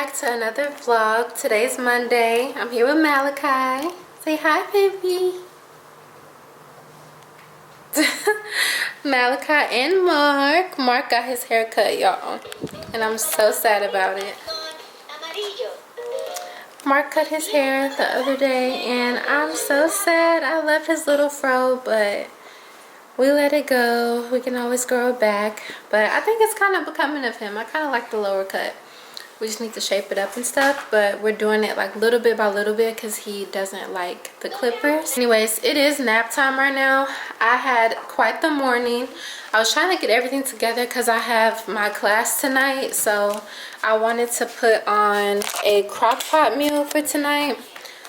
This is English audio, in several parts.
back to another vlog. Today's Monday. I'm here with Malachi. Say hi, baby. Malachi and Mark. Mark got his hair cut, y'all. And I'm so sad about it. Mark cut his hair the other day and I'm so sad. I love his little fro, but we let it go. We can always grow it back. But I think it's kind of becoming of him. I kind of like the lower cut. We just need to shape it up and stuff, but we're doing it like little bit by little bit because he doesn't like the clippers. Anyways, it is nap time right now. I had quite the morning. I was trying to get everything together because I have my class tonight, so I wanted to put on a crock pot meal for tonight.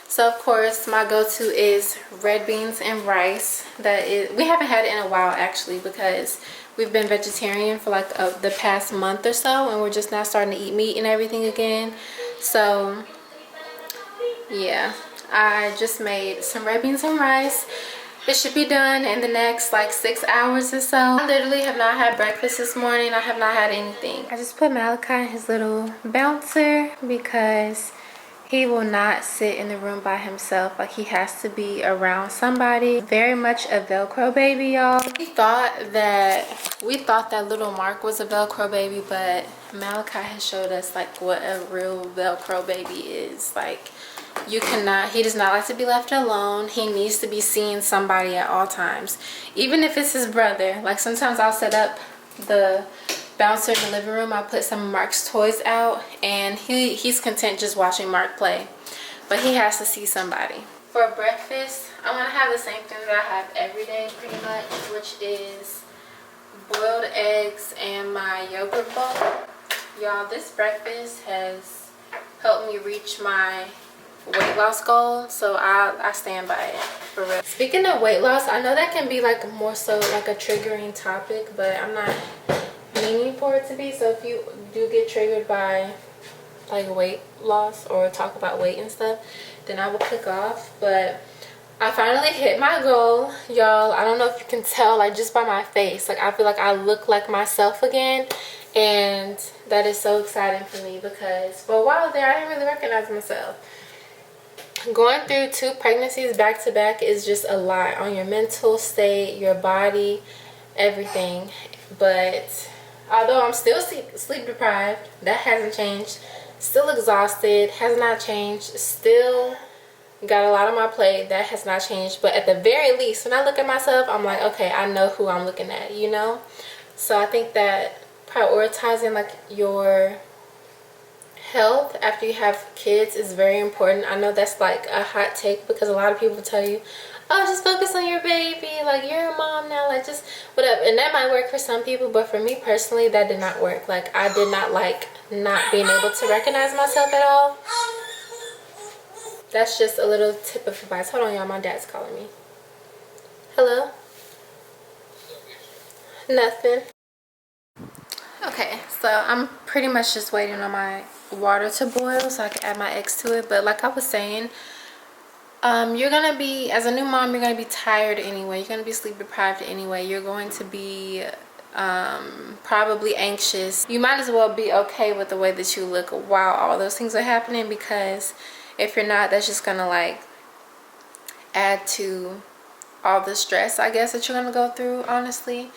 So of course my go-to is red beans and rice. We haven't had it in a while actually because we've been vegetarian for like the past month or so, and we're just now starting to eat meat and everything again. So yeah, I just made some red beans and rice. It should be done in the next like 6 hours or so. I literally have not had breakfast this morning. I have not had anything. I just put Malachi in his little bouncer because he will not sit in the room by himself. Like, he has to be around somebody. Very much a Velcro baby, y'all. We thought that little Mark was a Velcro baby, but Malachi has showed us like what a real Velcro baby is. Like, he does not like to be left alone. He needs to be seeing somebody at all times. Even if it's his brother. Like, sometimes I'll set up the bouncer in the living room. I put some of Mark's toys out and he's content just watching Mark play, but he has to see somebody. For breakfast, I'm gonna have the same thing that I have every day pretty much, which is boiled eggs and my yogurt bowl. Y'all, this breakfast has helped me reach my weight loss goal, so I stand by it for real. Speaking of weight loss, I know that can be like more so like a triggering topic, but I'm not meaning for it to be. So if you do get triggered by like weight loss or talk about weight and stuff, then I will click off. But I finally hit my goal, y'all. I don't know if you can tell, like, just by my face, like, I feel like I look like myself again, and that is so exciting for me because for a while there I didn't really recognize myself. Going through 2 pregnancies back to back is just a lot on your mental state, your body, everything. But although I'm still sleep deprived, that hasn't changed. Still exhausted, has not changed. Still got a lot on my plate, that has not changed. But at the very least, when I look at myself, I'm like, okay, I know who I'm looking at, you know? So I think that prioritizing like your health after you have kids is very important. I know that's like a hot take because a lot of people tell you, oh, just focus on your baby, like, you're a mom now, like, just whatever. And that might work for some people, but for me personally, that did not work. Like, I did not like not being able to recognize myself at all. That's just a little tip of advice. Hold on, y'all, my dad's calling me. Hello? Nothing. Okay, so I'm pretty much just waiting on my water to boil so I can add my eggs to it. But like I was saying, you're gonna be, as a new mom, you're gonna be tired anyway. You're gonna be sleep deprived anyway. You're going to be probably anxious. You might as well be okay with the way that you look while all those things are happening, because if you're not, that's just gonna like add to all the stress, I guess, that you're gonna go through, honestly.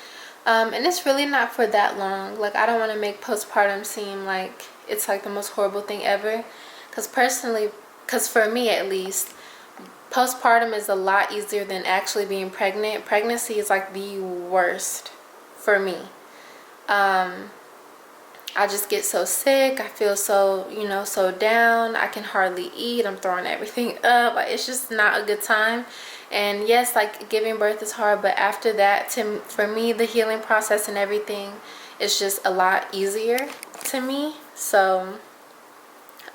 And it's really not for that long. Like, I don't want to make postpartum seem like it's like the most horrible thing ever, because for me at least, postpartum is a lot easier than actually being pregnant. Pregnancy is like the worst for me. I just get so sick. I feel so, so down. I can hardly eat. I'm throwing everything up. Like, it's just not a good time. And yes, like, giving birth is hard, but after that, for me, the healing process and everything is just a lot easier to me. So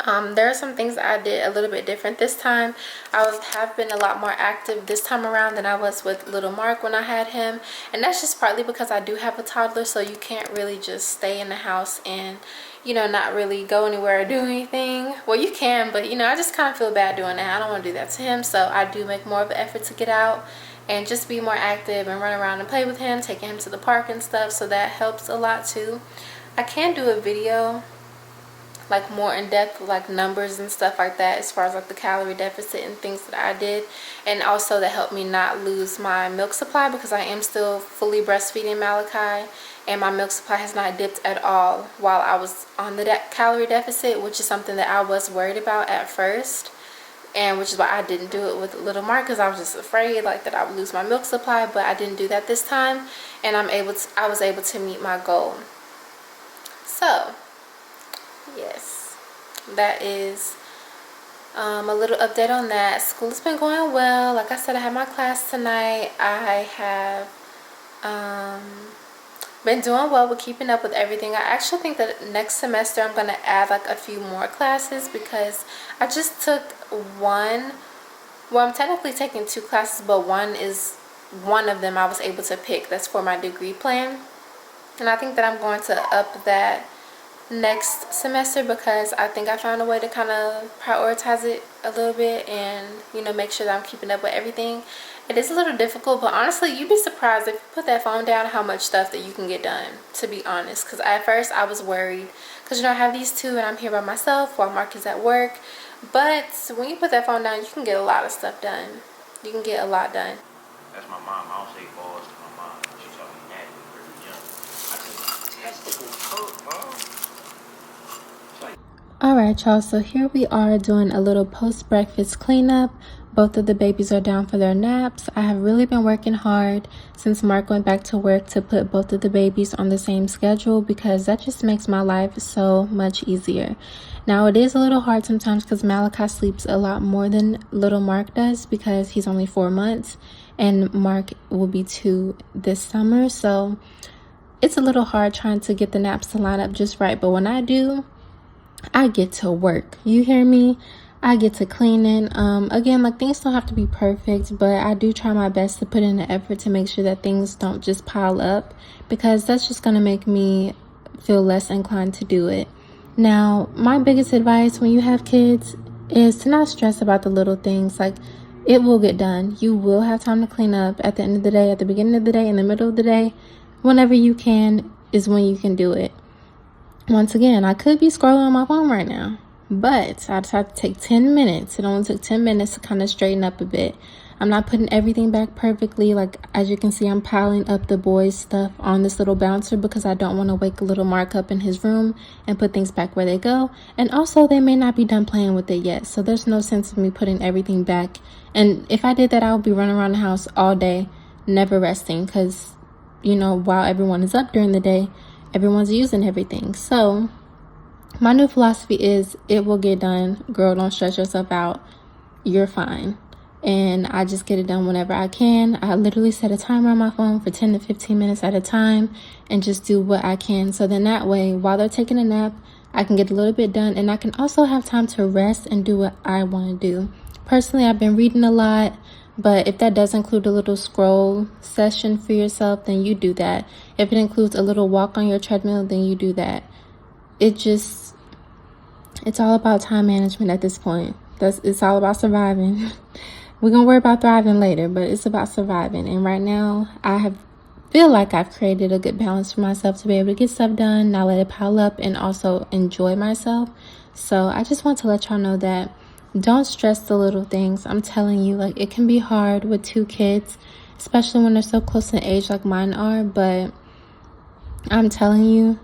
there are some things I did a little bit different this time. I have been a lot more active this time around than I was with little Mark when I had him, and that's just partly because I do have a toddler, so you can't really just stay in the house and not really go anywhere or do anything. Well, you can, but I just kind of feel bad doing that. I don't want to do that to him, so I do make more of an effort to get out and just be more active and run around and play with him, taking him to the park and stuff, so that helps a lot too. I can do a video like more in depth, like numbers and stuff like that, as far as like the calorie deficit and things that I did. And also that helped me not lose my milk supply, because I am still fully breastfeeding Malachi, and my milk supply has not dipped at all while I was on the calorie deficit, which is something that I was worried about at first, and which is why I didn't do it with little Mark, because I was just afraid like that I would lose my milk supply. But I didn't do that this time, and I was able to meet my goal. So yes, that is a little update on that. School has been going well. Like I said, I had my class tonight. I have been doing well with keeping up with everything. I actually think that next semester I'm going to add like a few more classes, because I just took one. Well, I'm technically taking 2 classes, but one of them I was able to pick. That's for my degree plan. And I think that I'm going to up that next semester, because I think I found a way to kind of prioritize it a little bit, and you know, make sure that I'm keeping up with everything. It is a little difficult, but honestly, you'd be surprised if you put that phone down how much stuff that you can get done, to be honest. Because at first I was worried, because you know, I have these 2 and I'm here by myself while Mark is at work. But when you put that phone down, you can get a lot of stuff done. You can get a lot done. That's my mom. I don't say balls to my mom. She told me that when we were young. I said, testicles hurt, mom. Alright y'all, so here we are doing a little post-breakfast cleanup. Both of the babies are down for their naps. I have really been working hard since Mark went back to work to put both of the babies on the same schedule, because that just makes my life so much easier. Now it is a little hard sometimes because Malachi sleeps a lot more than little Mark does, because he's only 4 months and Mark will be 2 this summer. So it's a little hard trying to get the naps to line up just right. But when I do, I get to work. You hear me? I get to cleaning. Again, like, things don't have to be perfect, but I do try my best to put in the effort to make sure that things don't just pile up, because that's just going to make me feel less inclined to do it. Now, my biggest advice when you have kids is to not stress about the little things. Like, it will get done. You will have time to clean up at the end of the day, at the beginning of the day, in the middle of the day. Whenever you can is when you can do it. Once again, I could be scrolling on my phone right now, but I just have to take 10 minutes. It only took 10 minutes to kind of straighten up a bit. I'm not putting everything back perfectly. Like, as you can see, I'm piling up the boys' stuff on this little bouncer, because I don't want to wake a little Mark up in his room and put things back where they go. And also, they may not be done playing with it yet, so there's no sense of me putting everything back. And if I did that, I would be running around the house all day, never resting, because, you know, while everyone is up during the day, everyone's using everything. So my new philosophy is, it will get done. Girl, don't stress yourself out. You're fine. And I just get it done whenever I can. I literally set a timer on my phone for 10 to 15 minutes at a time and just do what I can. So then that way, while they're taking a nap, I can get a little bit done, and I can also have time to rest and do what I want to do. Personally, I've been reading a lot. But if that does include a little scroll session for yourself, then you do that. If it includes a little walk on your treadmill, then you do that. It's all about time management at this point. It's all about surviving. We're going to worry about thriving later, but it's about surviving. And right now, feel like I've created a good balance for myself to be able to get stuff done, not let it pile up, and also enjoy myself. So I just want to let y'all know that don't stress the little things. I'm telling you, like, it can be hard with 2 kids, especially when they're so close in age like mine are. But I'm telling you,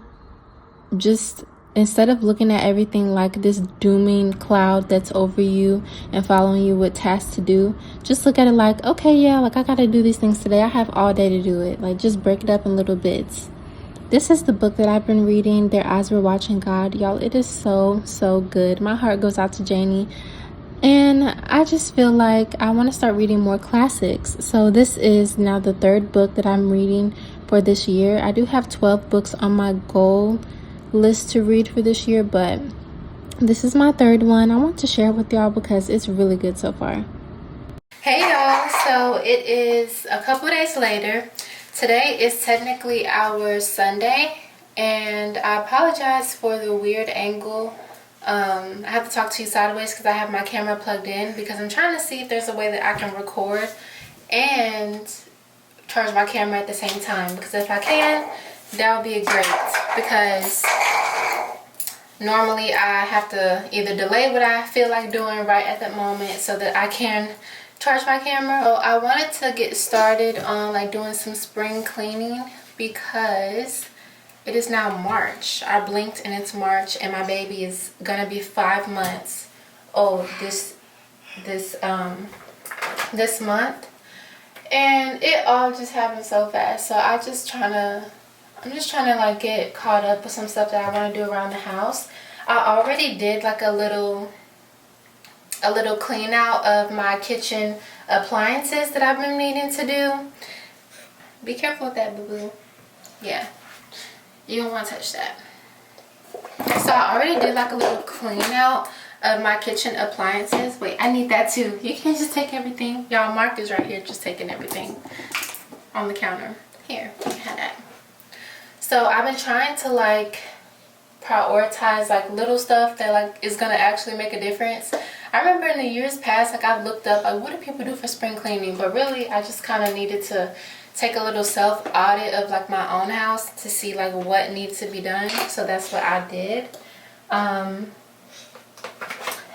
just instead of looking at everything like this dooming cloud that's over you and following you with tasks to do, just look at it like, okay, yeah, like, I gotta do these things today. I have all day to do it. Like, just break it up in little bits. This is the book that I've been reading, Their Eyes Were Watching God. Y'all, it is so, so good. My heart goes out to Janie. And I just feel like I want to start reading more classics. So this is now the 3rd book that I'm reading for this year. I do have 12 books on my goal list to read for this year, but this is my 3rd one. I want to share it with y'all because it's really good so far. Hey y'all, so it is a couple days later. Today is technically our Sunday, and I apologize for the weird angle. I have to talk to you sideways because I have my camera plugged in, because I'm trying to see if there's a way that I can record and charge my camera at the same time, because if I can, that would be great, because Normally I have to either delay what I feel like doing right at that moment so that I can charge my camera. So I wanted to get started on like doing some spring cleaning because it is now March. I blinked and it's March, and my baby is gonna be 5 months old this month, and it all just happened so fast. So I'm just trying to like get caught up with some stuff that I want to do around the house. I already did like a little clean out of my kitchen appliances that I've been needing to do. Be careful with that, boo-boo. Yeah, you don't want to touch that. So I already did like a little clean out of my kitchen appliances. Wait, I need that too. You can't just take everything. Y'all, Mark is right here just taking everything on the counter. Here, you can have that. So I've been trying to like prioritize like little stuff that like is gonna actually make a difference. I remember in the years past, like I've looked up like what do people do for spring cleaning, but really I just kind of needed to take a little self audit of like my own house to see like what needs to be done. So that's what I did.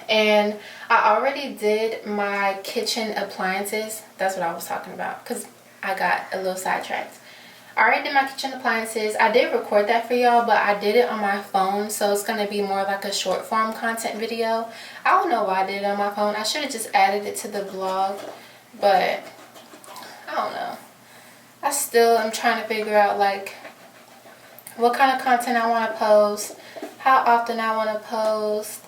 And I already did my kitchen appliances. That's what I was talking about because I got a little sidetracked. I already did my kitchen appliances. I did record that for y'all, but I did it on my phone, so it's going to be more like a short form content video. I don't know why I did it on my phone. I should have just added it to the vlog, but I don't know. I still am trying to figure out like what kind of content I want to post, how often I want to post,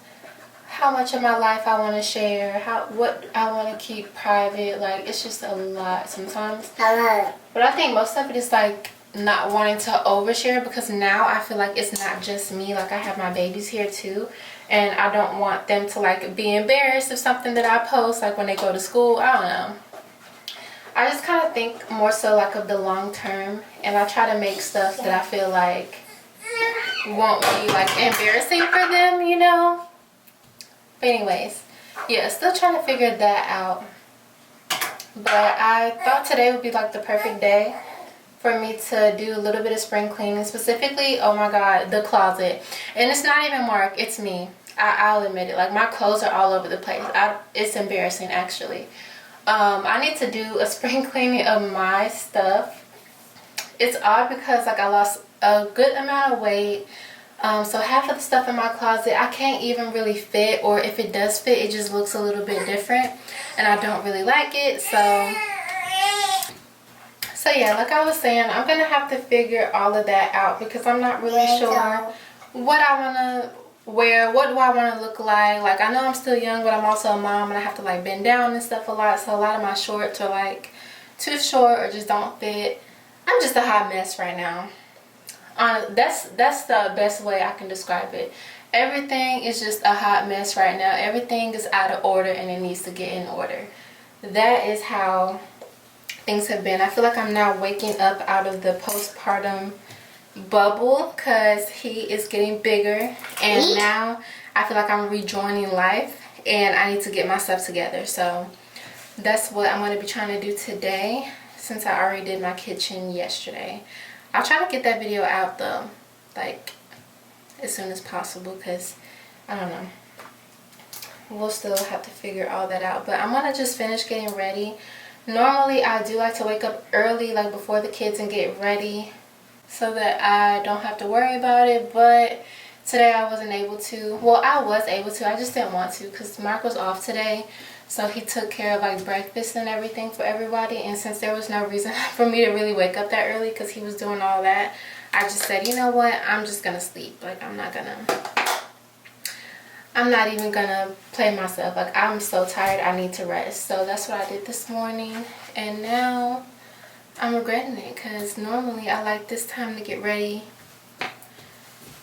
how much of my life I want to share, what I want to keep private. Like it's just a lot sometimes. But I think most of it is like not wanting to overshare, because now I feel like it's not just me. Like I have my babies here too, and I don't want them to like be embarrassed of something that I post like when they go to school. I don't know. I just kind of think more so like of the long term, and I try to make stuff that I feel like won't be like embarrassing for them, you know. But anyways, yeah, still trying to figure that out. But I thought today would be like the perfect day for me to do a little bit of spring cleaning. Specifically, oh my god, the closet. And it's not even Mark, it's me. I'll admit it. Like my clothes are all over the place. It's embarrassing actually. I need to do a spring cleaning of my stuff. It's odd because like I lost a good amount of weight. So half of the stuff in my closet I can't even really fit, or if it does fit, it just looks a little bit different and I don't really like it. So yeah, like I was saying, I'm gonna have to figure all of that out because I'm not really sure what I want to wear, what do I want to look like. Like I know I'm still young, but I'm also a mom and I have to like bend down and stuff a lot, so a lot of my shorts are like too short or just don't fit. I'm just a hot mess right now. That's the best way I can describe it. Everything is just a hot mess right now. Everything is out of order and it needs to get in order. That is how things have been. I feel like I'm now waking up out of the postpartum bubble because he is getting bigger, and now I feel like I'm rejoining life and I need to get my stuff together. So that's what I'm going to be trying to do today, since I already did my kitchen yesterday. I'll try to get that video out though, like as soon as possible, because I don't know, we'll still have to figure all that out. But I'm gonna just finish getting ready. Normally I do like to wake up early, like before the kids, and get ready so that I don't have to worry about it. But today I wasn't able to. Well, I was able to, I just didn't want to because Mark was off today. So he took care of like breakfast and everything for everybody, and since there was no reason for me to really wake up that early because he was doing all that, I just said, you know what, I'm just gonna sleep. Like I'm not even gonna play myself. Like I'm so tired, I need to rest. So that's what I did this morning, and now I'm regretting it because normally I like this time to get ready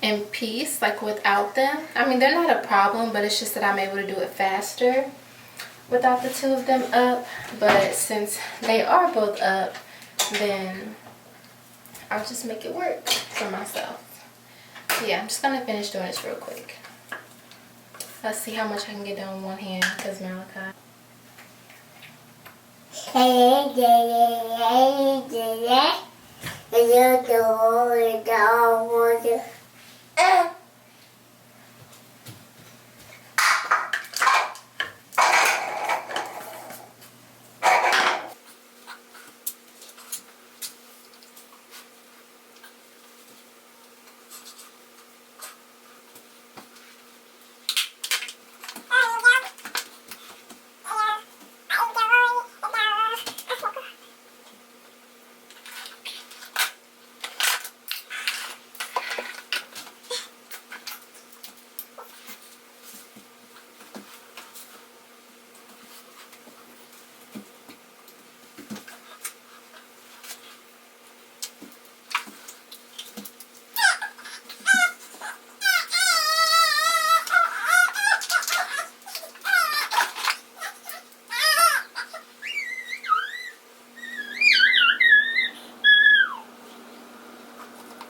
in peace, like without them. I mean, they're not a problem, but it's just that I'm able to do it faster without the two of them up. But since they are both up, then I'll just make it work for myself. So yeah, I'm just gonna finish doing this real quick. Let's see how much I can get done with one hand, because Malachi.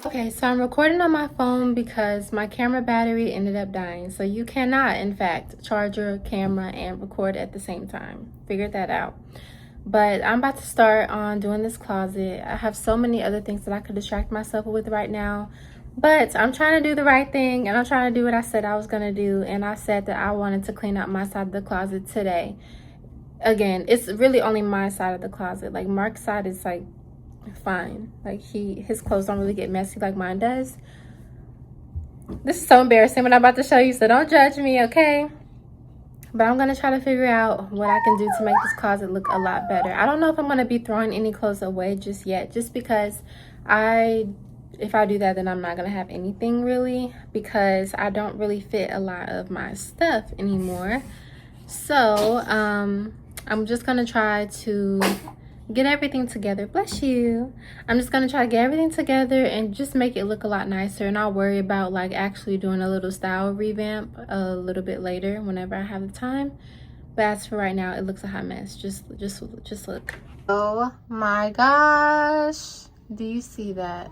Okay, so I'm recording on my phone because my camera battery ended up dying. So you cannot, in fact, charge your camera and record at the same time. Figured that out. But I'm about to start on doing this closet. I have so many other things that I could distract myself with right now. But I'm trying to do the right thing, and I'm trying to do what I said I was going to do. And I said that I wanted to clean out my side of the closet today. Again, it's really only my side of the closet. Like, Mark's side is like fine. Like, his clothes don't really get messy like mine does. This is so embarrassing what I'm about to show you, so don't judge me, okay? But I'm gonna try to figure out what I can do to make this closet look a lot better. I don't know if I'm gonna be throwing any clothes away just yet, just because if I do that, then I'm not gonna have anything really, because I don't really fit a lot of my stuff anymore. So I'm just gonna try to get everything together. Bless you. I'm just gonna try to get everything together and just make it look a lot nicer, and I'll worry about like actually doing a little style revamp a little bit later whenever I have the time. But as for right now, it looks a hot mess. Just look. Oh my gosh, do you see that?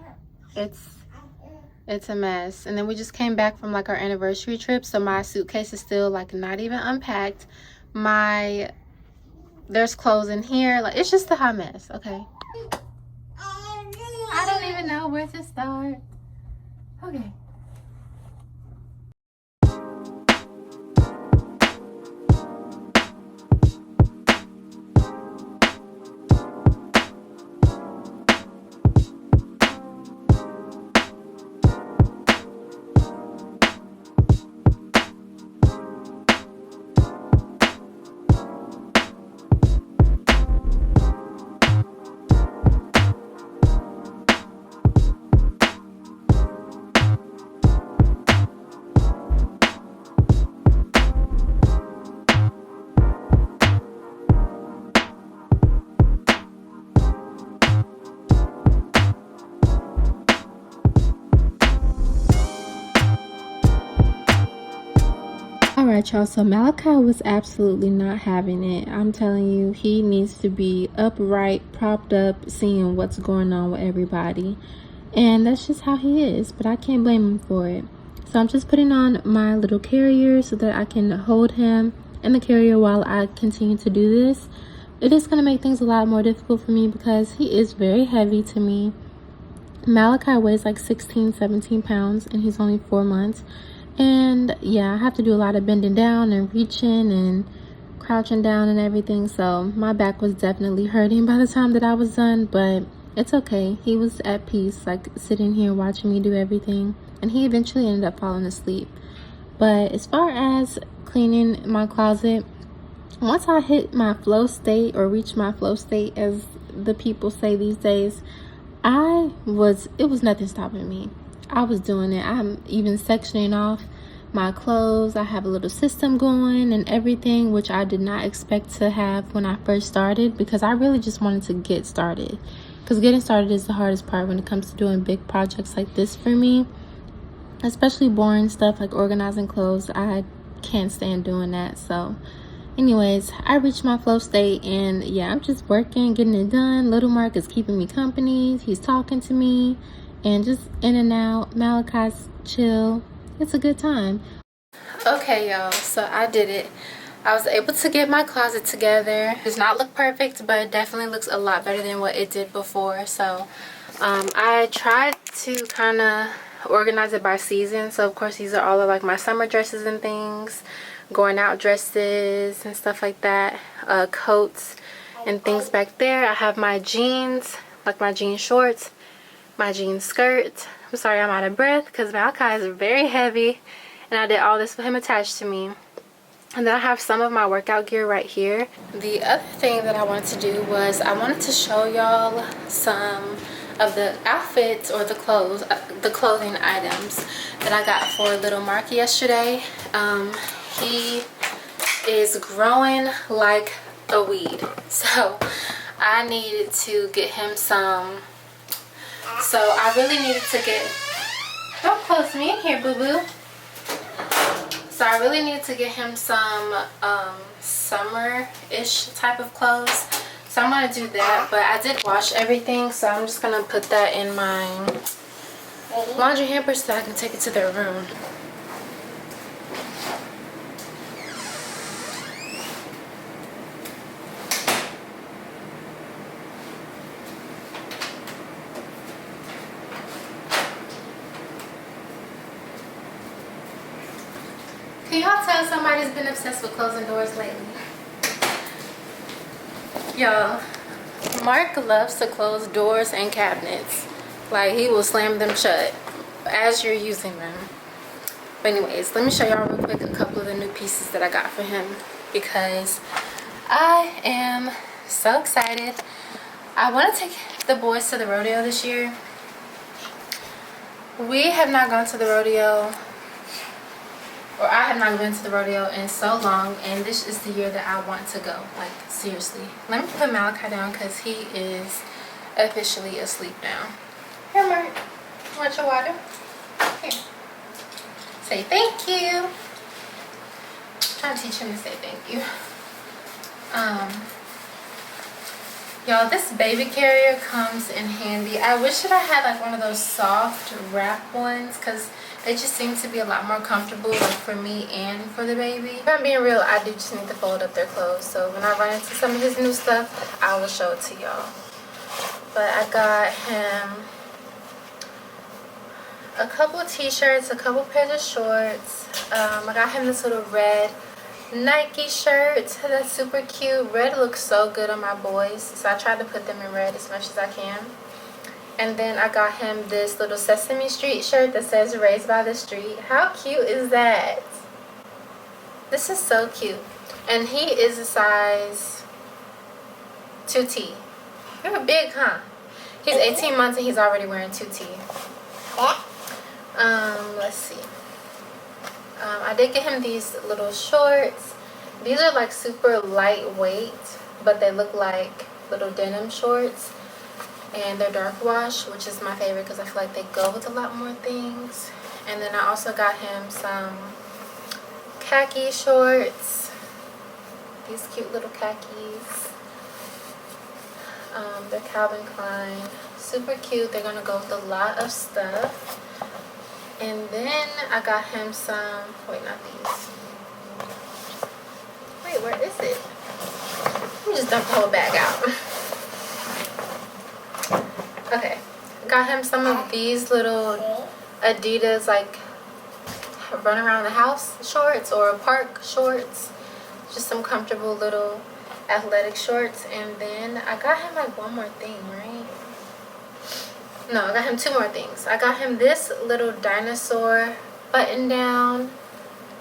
It's a mess. And then we just came back from like our anniversary trip, so my suitcase is still like not even unpacked. There's clothes in here. Like, it's just a hot mess, okay? I don't even know where to start. Okay. Alright, y'all, so Malachi was absolutely not having it. I'm telling you, he needs to be upright, propped up, seeing what's going on with everybody. And that's just how he is, but I can't blame him for it. So I'm just putting on my little carrier so that I can hold him in the carrier while I continue to do this. It is going to make things a lot more difficult for me because he is very heavy to me. Malachi weighs like 16, 17 pounds, and he's only 4 months. And yeah, I have to do a lot of bending down and reaching and crouching down and everything. So my back was definitely hurting by the time that I was done, but it's okay. He was at peace, like sitting here watching me do everything. And he eventually ended up falling asleep. But as far as cleaning my closet, once I hit my flow state, or reach my flow state as the people say these days, it was nothing stopping me. I was doing it. I'm even sectioning off my clothes. I have a little system going and everything, which I did not expect to have when I first started, because I really just wanted to get started. Because getting started is the hardest part when it comes to doing big projects like this for me. Especially boring stuff like organizing clothes. I can't stand doing that. So anyways, I reached my flow state, and yeah, I'm just working, getting it done. Little Mark is keeping me company. He's talking to me. And just in and out. Malachi's chill. It's a good time. Okay, y'all, so I did it. I was able to get my closet together. It does not look perfect, but it definitely looks a lot better than what it did before. So I tried to kind of organize it by season. So of course these are all of like my summer dresses and things, going out dresses and stuff like that, coats and things back there. I have my jeans, like my jean shorts, my jean skirt. I'm sorry I'm out of breath because Malachi is very heavy, and I did all this with him attached to me. And then I have some of my workout gear right here. The other thing that I wanted to do was I wanted to show y'all some of the outfits, or the clothing items that I got for little Mark yesterday. He is growing like a weed, so I needed to get him some. So I really needed to get, don't close me in here, boo-boo. So I really needed to get him some summer-ish type of clothes. So I'm going to do that. But I did wash everything, so I'm just going to put that in my laundry hamper so I can take it to their room. Can y'all tell somebody's been obsessed with closing doors lately? Y'all, Mark loves to close doors and cabinets. Like, he will slam them shut as you're using them. But anyways, let me show y'all real quick a couple of the new pieces that I got for him, because I am so excited. I want to take the boys to the rodeo this year. We have not gone to the rodeo, or I have not been to the rodeo in so long, and this is the year that I want to go. Like, seriously. Let me put Malachi down because he is officially asleep now. Here, Mark. Want your water? Here. Say thank you. I'm trying to teach him to say thank you. Y'all, this baby carrier comes in handy. I wish that I had like one of those soft wrap ones, because they just seem to be a lot more comfortable, like for me and for the baby. If I'm being real, I do just need to fold up their clothes. So when I run into some of his new stuff, I will show it to y'all. But I got him a couple of t-shirts, a couple pairs of shorts. I got him this little red Nike shirt that's super cute. Red looks so good on my boys, so I tried to put them in red as much as I can. And then I got him this little Sesame Street shirt that says Raised by the Street. How cute is that? This is so cute. And he is a size 2T. You're big, huh? He's 18 months and he's already wearing 2T. Let's see. I did get him these little shorts. These are like super lightweight, but they look like little denim shorts. And they're dark wash, which is my favorite because I feel like they go with a lot more things. And then I also got him some khaki shorts. These cute little khakis. They're Calvin Klein. Super cute. They're gonna go with a lot of stuff. And then I got him some, wait, not these. Wait, where is it? Let me just dump the whole bag out. Okay, got him some of these little Adidas, like, run around the house shorts or park shorts. Just some comfortable little athletic shorts. And then I got him like one more thing, right? No, I got him two more things. I got him this little dinosaur button down.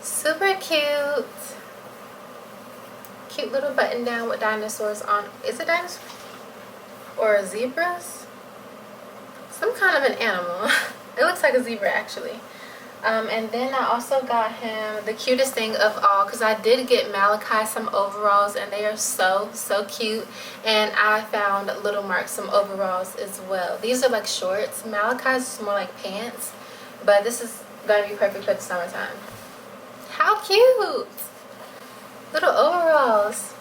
Super cute. Cute little button down with dinosaurs on. Is it dinosaurs? Or zebras? Some kind of an animal. It looks like a zebra actually. And then I also got him the cutest thing of all, because I did get Malachi some overalls and they are so cute. And I found Little Mark some overalls as well. These are like shorts. Malachi's is more like pants, but this is gonna be perfect for the summertime. How cute! Little overalls.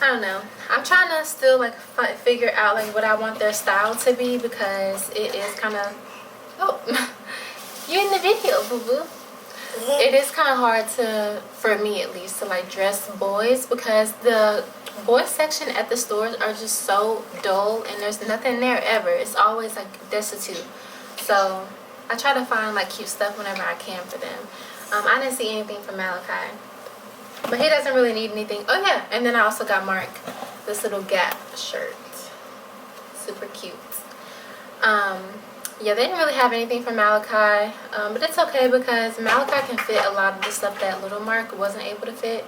I don't know. I'm trying to still like figure out like what I want their style to be, because it is kind of, oh, you're in the video, boo-boo. It is kind of hard to, for me at least, to like dress boys, because the boys section at the stores are just so dull and there's nothing there ever. It's always like destitute. So I try to find like cute stuff whenever I can for them. I didn't see anything for Malachi, but he doesn't really need anything. Oh yeah, and then I also got Mark this little Gap shirt. Super cute. Yeah, they didn't really have anything for Malachi, but it's okay because Malachi can fit a lot of the stuff that Little Mark wasn't able to fit.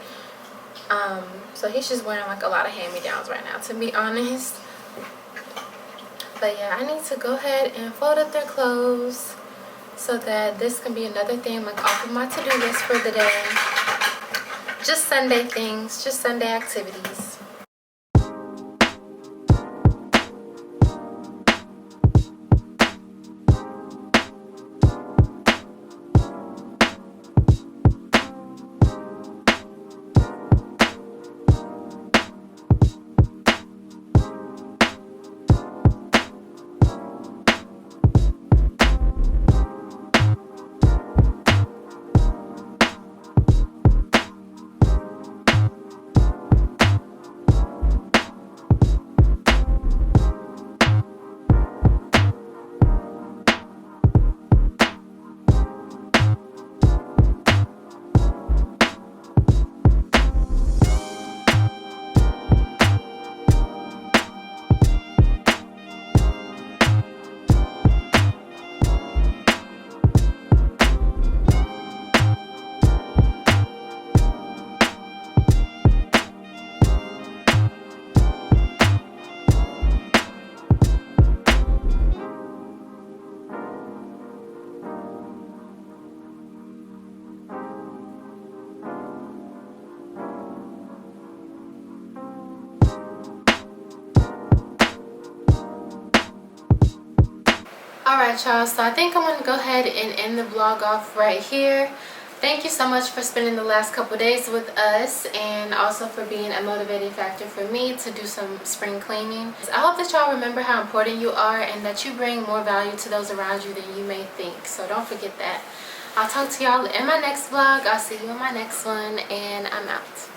So he's just wearing like a lot of hand-me-downs right now, to be honest. But yeah, I need to go ahead and fold up their clothes so that this can be another thing like off of my to-do list for the day. Just Sunday things, just Sunday activities. Alright y'all, so I think I'm going to go ahead and end the vlog off right here. Thank you so much for spending the last couple days with us, and also for being a motivating factor for me to do some spring cleaning. I hope that y'all remember how important you are and that you bring more value to those around you than you may think. So don't forget that. I'll talk to y'all in my next vlog. I'll see you in my next one, and I'm out.